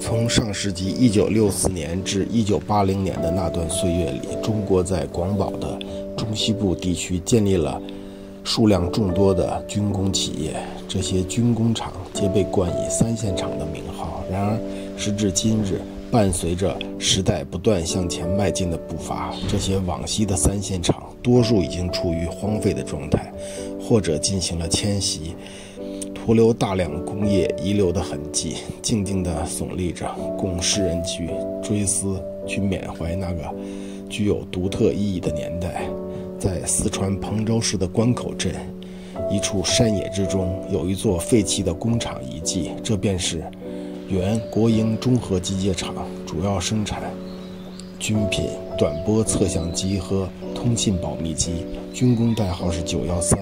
从上世纪1964年至1980年的那段岁月里，中国在广袤的中西部地区建立了数量众多的军工企业，这些军工厂皆被冠以三线厂的名号。然而，时至今日，伴随着时代不断向前迈进的步伐，这些往昔的三线厂多数已经处于荒废的状态，或者进行了迁徙，徒留大量工业遗留的痕迹，静静地耸立着，供世人去追思、去缅怀那个具有独特意义的年代。在四川彭州市的关口镇，一处山野之中，有一座废弃的工厂遗迹，这便是原国营中核机械厂，主要生产军品、短波测向机和通信保密机，军工代号是913。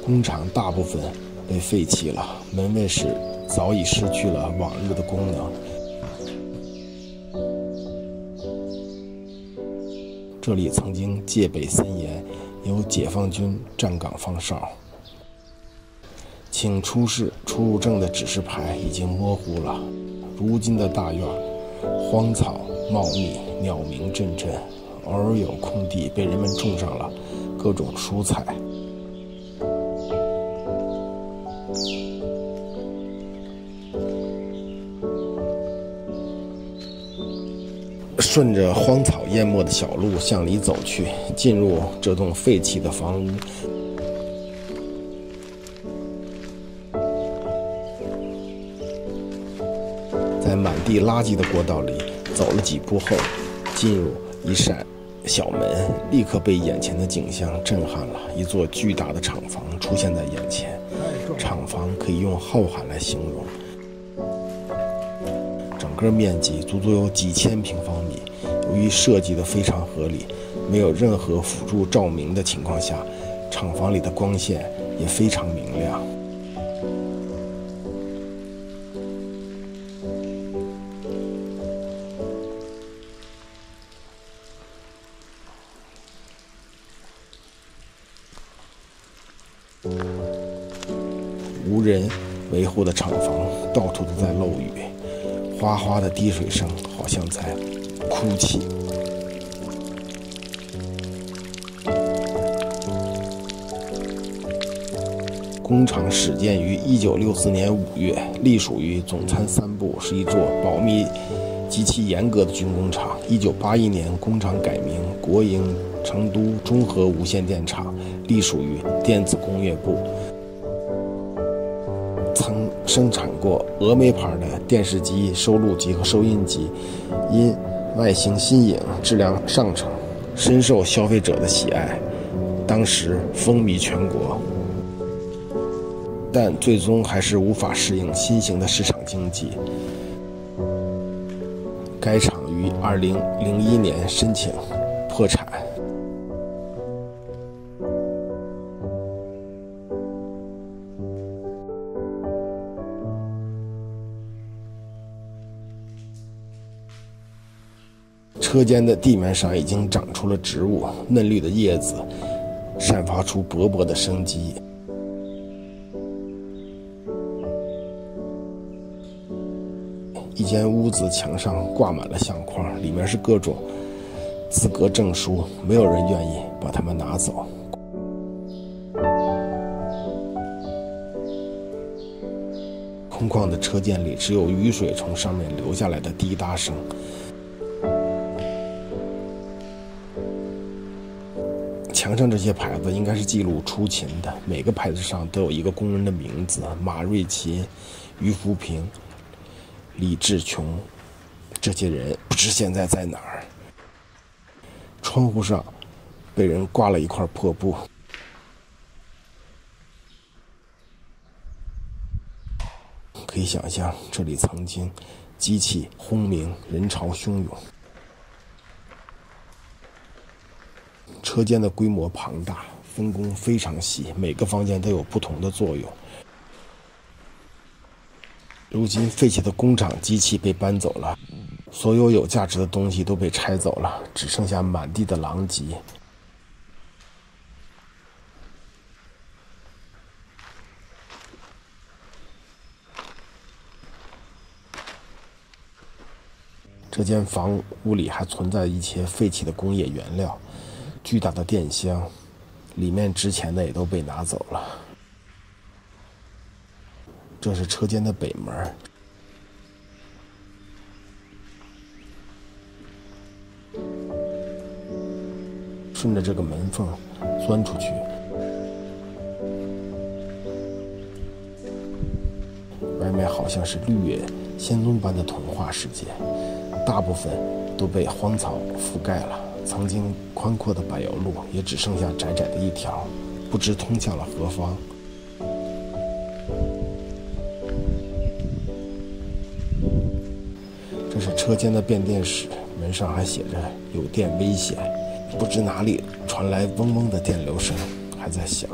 工厂大部分被废弃了，门卫室早已失去了往日的功能。这里曾经戒备森严，有解放军站岗放哨。请出示出入证的指示牌已经模糊了。如今的大院，荒草茂密，鸟鸣阵阵，偶尔有空地被人们种上了各种蔬菜。顺着荒草淹没的小路向里走去，进入这栋废弃的房屋。在满地垃圾的过道里走了几步后，进入一扇小门，立刻被眼前的景象震撼了。一座巨大的厂房出现在眼前，厂房可以用浩瀚来形容。整个面积足足有几千平方米，由于设计得非常合理，没有任何辅助照明的情况下，厂房里的光线也非常明亮。无人维护的厂房到处都在漏雨，哗哗的滴水声好像在哭泣。工厂始建于1964年5月，隶属于总参三部，是一座保密极其严格的军工厂。1981年，工厂改名国营成都中核无线电厂，隶属于电子工业部。曾生产过峨眉牌的电视机、收录机和收音机，因外形新颖、质量上乘，深受消费者的喜爱，当时风靡全国。但最终还是无法适应新型的市场经济。该厂于2001年申请破产。车间的地面上已经长出了植物，嫩绿的叶子散发出勃勃的生机。一间屋子墙上挂满了相框，里面是各种资格证书，没有人愿意把它们拿走。空旷的车间里只有雨水从上面流下来的滴答声。墙上这些牌子应该是记录出勤的，每个牌子上都有一个工人的名字：马瑞琴、于福平、李志琼。这些人不知现在在哪儿。窗户上被人挂了一块破布。可以想象，这里曾经机器轰鸣，人潮汹涌。车间的规模庞大，分工非常细，每个房间都有不同的作用。如今废弃的工厂机器被搬走了，所有有价值的东西都被拆走了，只剩下满地的狼藉。这间房屋里还存在一些废弃的工业原料，巨大的电箱，里面值钱的也都被拿走了。这是车间的北门，顺着这个门缝钻出去，外面好像是绿野仙踪般的童话世界，大部分都被荒草覆盖了。曾经宽阔的柏油路也只剩下窄窄的一条，不知通向了何方。这是车间的变电室，门上还写着“有电危险”。不知哪里传来嗡嗡的电流声，还在响。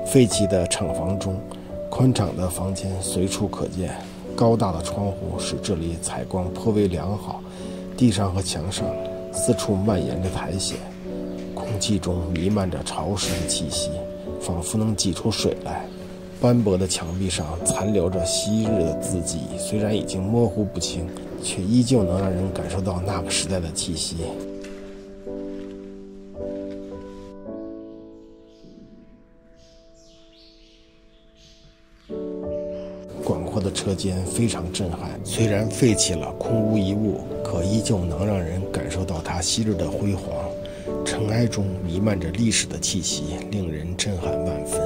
废弃的厂房中，宽敞的房间随处可见，高大的窗户使这里采光颇为良好。地上和墙上四处蔓延着苔藓，空气中弥漫着潮湿的气息，仿佛能挤出水来。斑驳的墙壁上残留着昔日的字迹，虽然已经模糊不清，却依旧能让人感受到那个时代的气息。广阔的车间非常震撼，虽然废弃了，空无一物，可依旧能让人感受到它昔日的辉煌。尘埃中弥漫着历史的气息，令人震撼万分。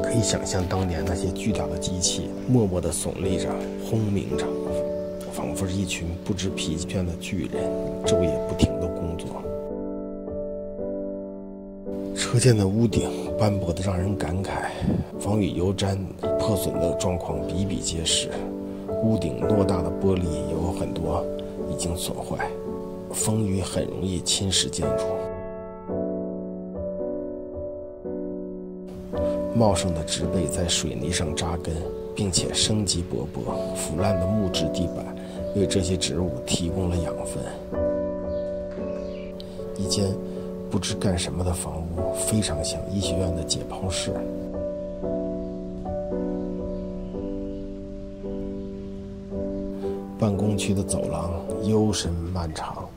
可以想象当年那些巨大的机器默默地耸立着，轰鸣着，仿佛是一群不知疲倦的巨人，昼夜不停地工作。车间的屋顶斑驳得让人感慨，风雨油沾，破损的状况比比皆是。屋顶偌大的玻璃有很多已经损坏，风雨很容易侵蚀建筑。茂盛的植被在水泥上扎根，并且生机勃勃。腐烂的木质地板为这些植物提供了养分。一间不知干什么的房屋，非常像医学院的解剖室。办公区的走廊幽深漫长，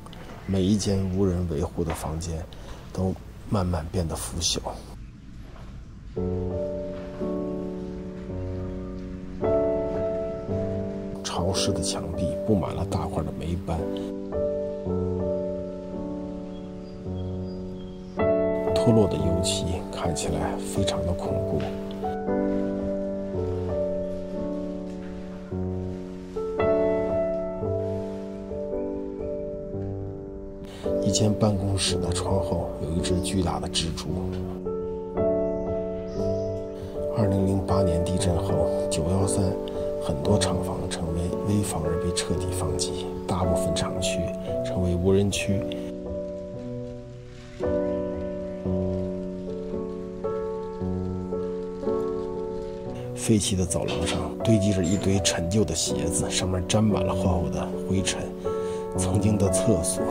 每一间无人维护的房间都慢慢变得腐朽。潮湿的墙壁布满了大块的霉斑，脱落的油漆看起来非常的恐怖。一间办公室的窗后有一只巨大的蜘蛛。2008年地震后，913很多厂房成为危房而被彻底放弃，大部分厂区成为无人区。废弃的走廊上堆积着一堆陈旧的鞋子，上面沾满了厚厚的灰尘。曾经的厕所，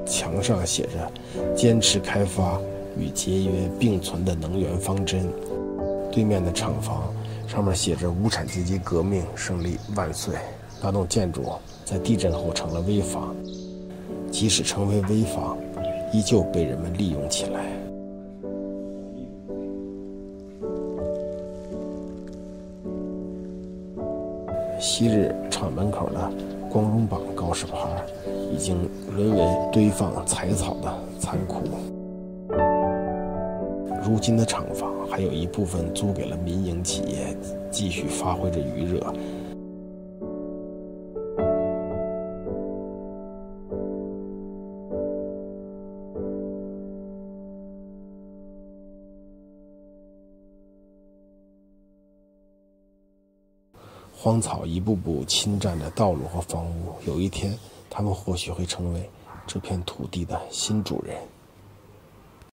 墙上写着“坚持开发与节约并存的能源方针”。对面的厂房上面写着“无产阶级革命胜利万岁”。那栋建筑在地震后成了危房，即使成为危房，依旧被人们利用起来。昔日厂门口的光荣榜告示牌已经沦为堆放柴草的残库。如今的厂房还有一部分租给了民营企业，继续发挥着余热。荒草一步步侵占着道路和房屋，有一天，他们或许会成为这片土地的新主人。